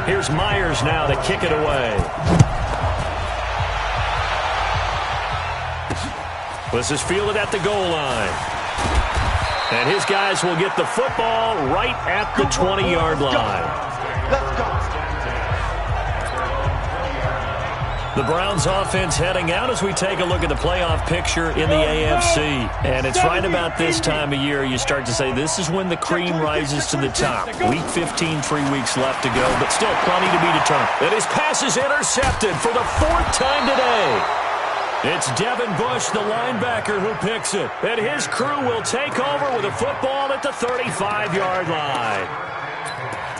Here's Myers now to kick it away. This is fielded at the goal line. And his guys will get the football right at the 20-yard line. Let's go. The Browns offense heading out as we take a look at the playoff picture in the AFC. And it's right about this time of year you start to say this is when the cream rises to the top. Week 15, 3 weeks left to go, but still plenty to be determined. And his pass is intercepted for the 4th time today. It's Devin Bush, the linebacker, who picks it. And his crew will take over with a football at the 35-yard line.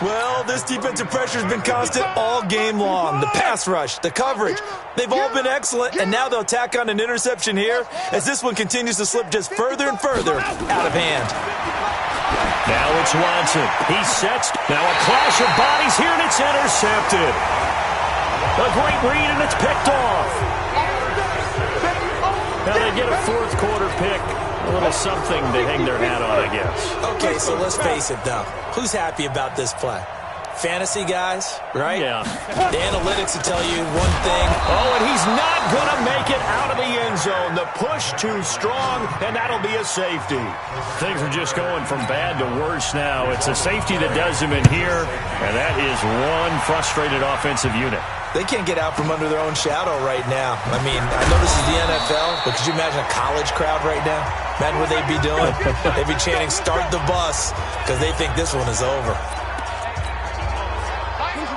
Well, this defensive pressure has been constant all game long. The pass rush, the coverage, they've all been excellent, and now they'll tack on an interception here as this one continues to slip just further and further out of hand. Now it's Watson. He sets. Now a clash of bodies here, and it's intercepted. A great read, and it's picked off. Now they get a 4th quarter pick. A little something to hang their hat on, I guess. Okay, so let's face it, though. Who's happy about this play? Fantasy guys, right? Yeah. The analytics will tell you one thing. Oh, and he's not going to make it out of the end zone. The push too strong, and that'll be a safety. Things are just going from bad to worse now. It's a safety that does him in here, and that is one frustrated offensive unit. They can't get out from under their own shadow right now. I mean, I know this is the NFL, but could you imagine a college crowd right now? Imagine what they'd be doing. They'd be chanting, "Start the bus," because they think this one is over.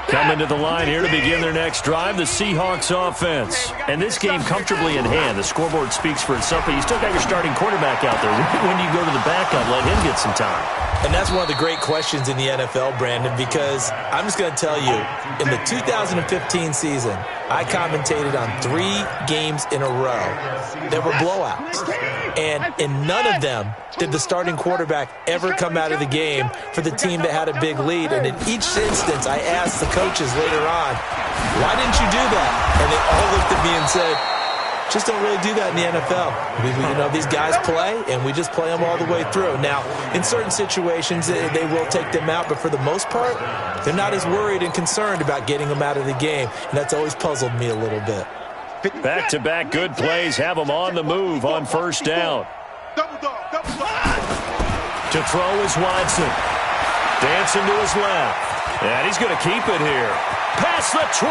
Coming to the line here to begin their next drive, the Seahawks offense. And this game comfortably in hand. The scoreboard speaks for itself, but you still got your starting quarterback out there. When do you go to the backup, let him get some time? And that's one of the great questions in the NFL, Brandon, because I'm just going to tell you, in the 2015 season, I commentated on 3 games in a row that were blowouts. And in none of them did the starting quarterback ever come out of the game for the team that had a big lead. And in each instance, I asked the coaches later on, why didn't you do that? And they all looked at me and said, just don't really do that in the NFL. These guys play, and we just play them all the way through. Now, in certain situations, they will take them out, but for the most part, they're not as worried and concerned about getting them out of the game, and that's always puzzled me a little bit. Back-to-back good plays have them on the move on first down. To throw is Watson. Dancing to his left. And he's going to keep it here. Past the 20.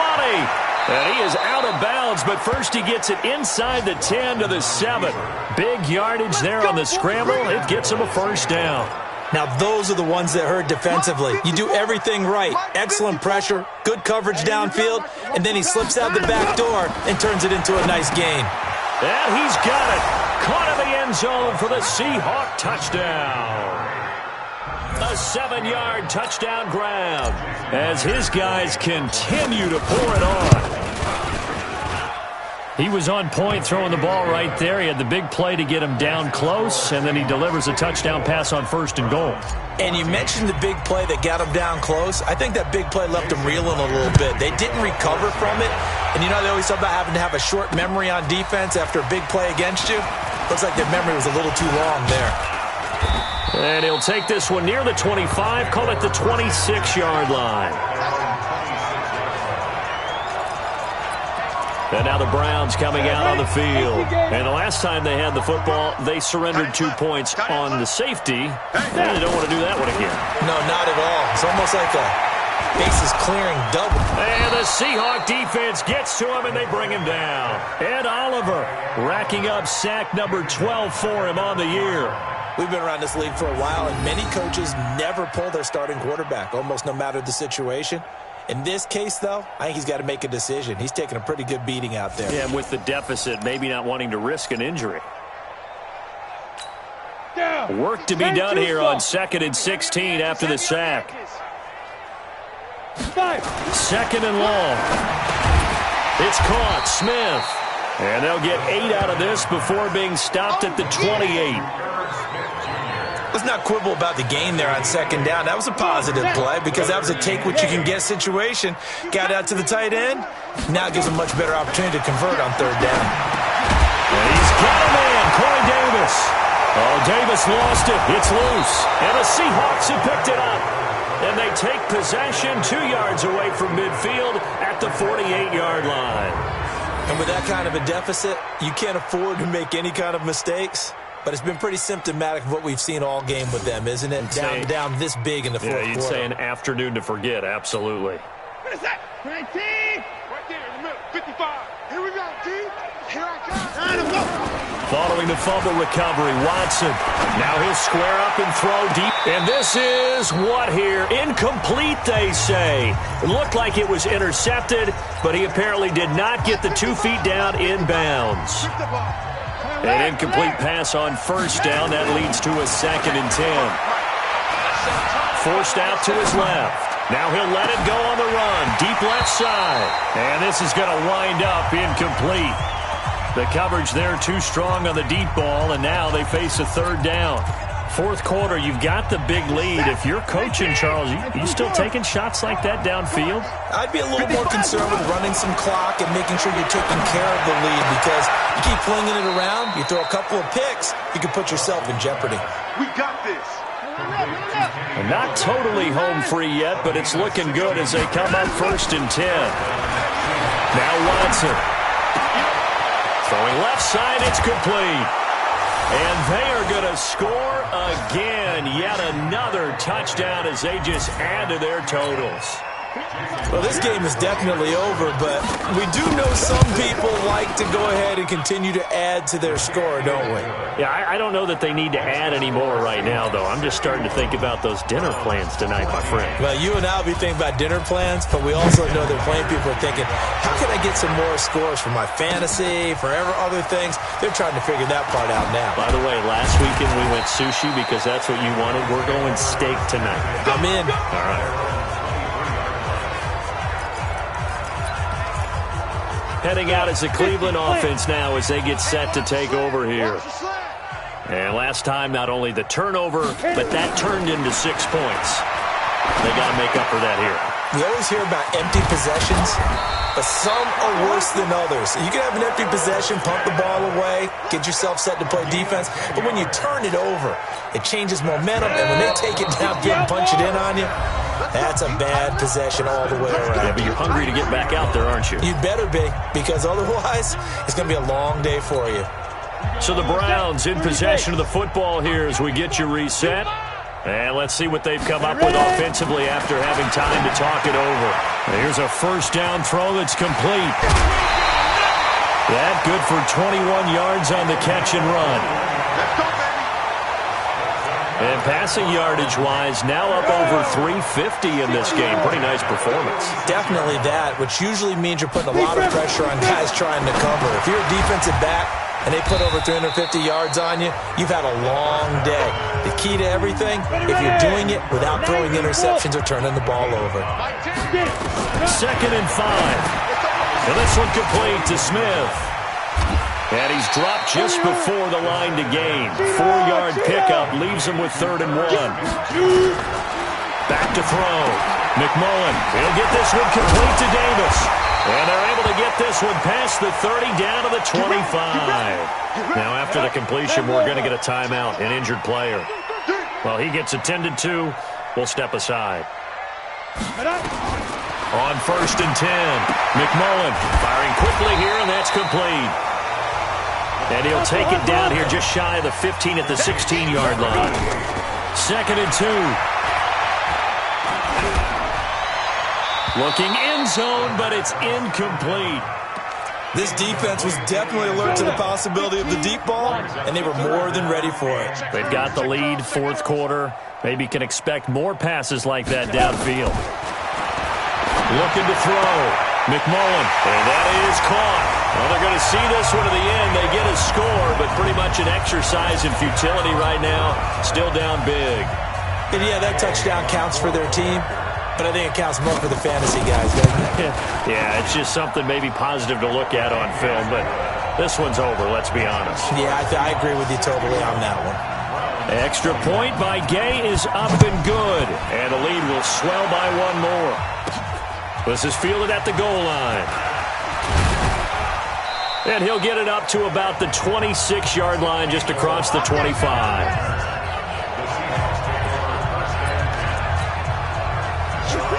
And he is out of bounds, but first he gets it inside the 10 to the 7. Big yardage there on the scramble. It gets him a first down. Now, those are the ones that hurt defensively. You do everything right. Excellent pressure, good coverage downfield, and then he slips out the back door and turns it into a nice gain. And he's got it. Caught in the end zone for the Seahawk touchdown. A 7-yard touchdown grab as his guys continue to pour it on. He was on point throwing the ball right there. He had the big play to get him down close, and then he delivers a touchdown pass on 1st and goal. And you mentioned the big play that got him down close. I think that big play left him reeling a little bit. They didn't recover from it. And they always talk about having to have a short memory on defense after a big play against you. Looks like their memory was a little too long there. And he'll take this one near the 25, call it the 26-yard line. And now the Browns coming out on the field. And the last time they had the football, they surrendered 2 points on the safety. And they don't want to do that one again. No, not at all. It's almost like a bases clearing double. And the Seahawk defense gets to him, and they bring him down. Ed Oliver racking up sack number 12 for him on the year. We've been around this league for a while, and many coaches never pull their starting quarterback, almost no matter the situation. In this case, though, I think he's got to make a decision. He's taking a pretty good beating out there. Yeah, and with the deficit, maybe not wanting to risk an injury. Work to be done here on 2nd and 16 after the sack. 2nd and long. It's caught. Smith. And they'll get 8 out of this before being stopped at the 28. Let's not quibble about the gain there on 2nd down. That was a positive play because that was a take-what-you-can-get situation. Got out to the tight end. Now gives him a much better opportunity to convert on 3rd down. And he's got a man, Corey Davis. Oh, Davis lost it. It's loose. And the Seahawks have picked it up. And And they take possession 2 yards away from midfield at the 48-yard line. And with that kind of a deficit, you can't afford to make any kind of mistakes. But it's been pretty symptomatic of what we've seen all game with them, isn't it? Down this big in the fourth quarter. Yeah, you'd say an afternoon to forget, absolutely. What is that? 19! Right there in the middle, 55. Here we go, T. Here I come. Following the fumble recovery, Watson. Now he'll square up and throw deep. And this is what here? Incomplete, they say. It looked like it was intercepted, but he apparently did not get the 2 feet down in bounds. An incomplete pass on first down. That leads to a 2nd and 10. Forced out to his left. Now he'll let it go on the run. Deep left side. And this is going to wind up incomplete. The coverage there too strong on the deep ball, and now they face a 3rd down. Fourth quarter, you've got the big lead. If you're coaching, Charles, you still taking shots like that downfield? I'd be a little more concerned with running some clock and making sure you're taking care of the lead, because you keep flinging it around, you throw a couple of picks, you can put yourself in jeopardy. We got this. Not totally home free yet, but it's looking good as they come up 1st and 10. Now Watson. Throwing left side, it's complete. And they are going to score again. Yet another touchdown as they just add to their totals. Well, this game is definitely over, but we do know some people like to go ahead and continue to add to their score, don't we? Yeah, I don't know that they need to add any more right now, though. I'm just starting to think about those dinner plans tonight, my friend. Well, you and I will be thinking about dinner plans, but we also know that plenty of people are thinking, how can I get some more scores for my fantasy, for other things? They're trying to figure that part out now. By the way, last weekend we went sushi because that's what you wanted. We're going steak tonight. I'm in. All right. Heading out as the Cleveland offense now as they get set to take over here. And last time, not only the turnover, but that turned into 6 points. They got to make up for that here. We always hear about empty possessions, but some are worse than others. You can have an empty possession, pump the ball away, get yourself set to play defense, but when you turn it over, it changes momentum, and when they take it downfield and punch it in on you, that's a bad possession all the way around. Yeah, but you're hungry to get back out there, aren't you? You'd better be, because otherwise it's going to be a long day for you. So the Browns in possession of the football here as we get you reset. And let's see what they've come up with offensively after having time to talk it over. Here's a first down throw that's complete. That good for 21 yards on the catch and run. And passing yardage-wise, now up over 350 in this game. Pretty nice performance. Definitely that, which usually means you're putting a lot of pressure on guys trying to cover. If you're a defensive back and they put over 350 yards on you, you've had a long day. The key to everything, if you're doing it without throwing interceptions or turning the ball over. 2nd and 5. And this one complete to Smith. And he's dropped just before the line to gain. 4-yard pickup leaves him with 3rd and 1. Back to throw. McMullen, he'll get this one complete to Davis. And they're able to get this one past the 30 down to the 25. Now after the completion, we're going to get a timeout, an injured player. Well, he gets attended to. We'll step aside. On 1st and 10, McMullen firing quickly here, and that's complete. And he'll take it down here just shy of the 15 at the 16-yard line. 2nd and 2. Looking end zone, but it's incomplete. This defense was definitely alert to the possibility of the deep ball, and they were more than ready for it. They've got the lead, fourth quarter. Maybe can expect more passes like that downfield. Looking to throw. McMullen, and that is caught. Well, they're going to see this one to the end. They get a score, but pretty much an exercise in futility right now. Still down big. And yeah, that touchdown counts for their team, but I think it counts more for the fantasy guys, doesn't it? Yeah, it's just something maybe positive to look at on film, but this one's over, let's be honest. Yeah, I agree with you totally on that one. Extra point by Gay is up and good, and the lead will swell by one more. This is fielded at the goal line. And he'll get it up to about the 26-yard line just across the 25.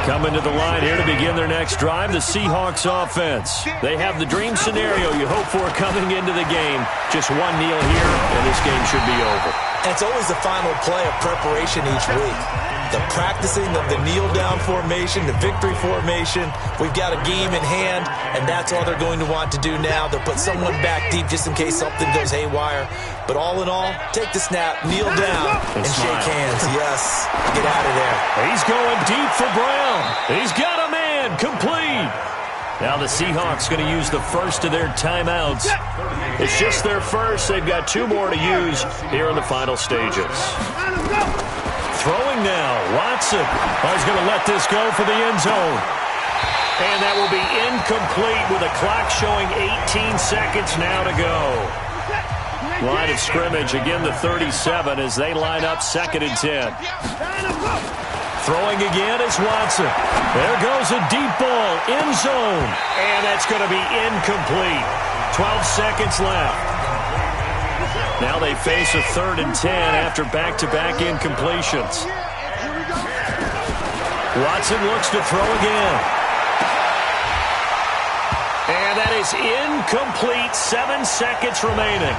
Coming to the line here to begin their next drive, the Seahawks offense. They have the dream scenario you hope for coming into the game. Just one kneel here, and this game should be over. And it's always the final play of preparation each week. The practicing of the kneel-down formation, the victory formation. We've got a game in hand, and that's all they're going to want to do now. They'll put someone back deep just in case something goes haywire. But all in all, take the snap, kneel down, and shake hands. Yes, get out of there. He's going deep for Brown. He's got a man, complete. Now the Seahawks going to use the first of their timeouts. It's just their first. They've got 2 more to use here in the final stages. Throwing now, Watson. He's going to let this go for the end zone. And that will be incomplete with a clock showing 18 seconds now to go. Line of scrimmage, again the 37 as they line up 2nd and 10. Throwing again is Watson. There goes a deep ball, end zone. And that's going to be incomplete. 12 seconds left. Now they face a 3rd and 10 after back-to-back incompletions. Watson looks to throw again. And that is incomplete. 7 seconds remaining.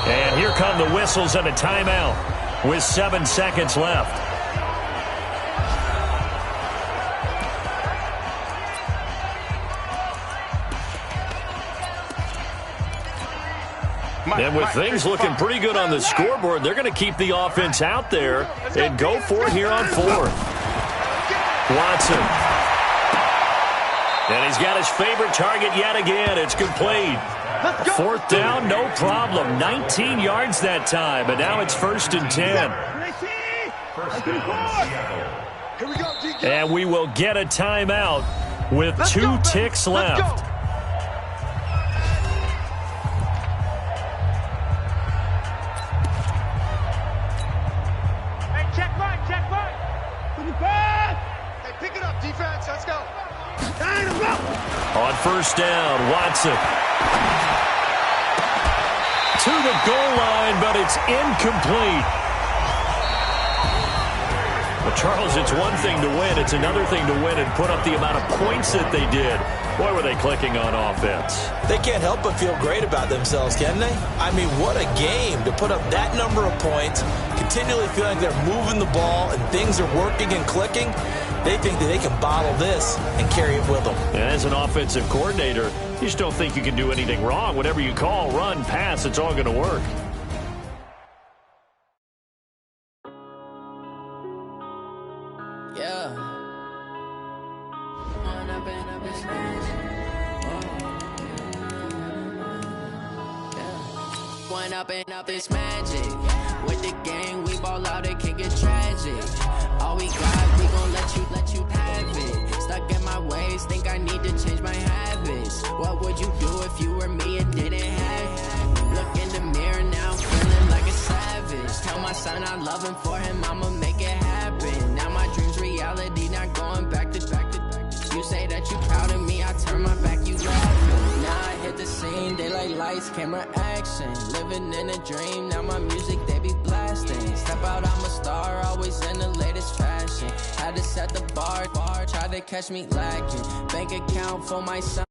And here come the whistles and a timeout with 7 seconds left. And with things looking pretty good on the scoreboard, they're going to keep the offense out there and go for it here on 4th. Watson. And he's got his favorite target yet again. It's complete. 4th down, no problem. 19 yards that time, but now it's 1st and 10. And we will get a timeout with 2 ticks left. On 1st down, Watson. To the goal line, but it's incomplete. Well, Charles, it's one thing to win. It's another thing to win and put up the amount of points that they did. Boy, were they clicking on offense. They can't help but feel great about themselves, can they? I mean, what a game to put up that number of points, continually feeling like they're moving the ball and things are working and clicking. They think that they can bottle this and carry it with them. And as an offensive coordinator, you just don't think you can do anything wrong. Whatever you call, run, pass, it's all going to work. Yeah. One up and up is magic. With the gang, we ball out, it can get tragic. All we got, we gon' let you have it. Stuck in my ways, think I need to change my habits. What would you do if you were me and didn't have it? Look in the mirror now, feeling like a savage. Tell my son I love him, for him I'ma make it happen. Now my dream's reality, not going back to. You say that you proud of me, I turn my back, you laughing. Now I hit the scene, daylight lights, camera action. Living in a dream, now my music they be blasting. Step out, I'm a star, always in the latest fashion. Had to set the bar, try to catch me lacking. Bank account for my son.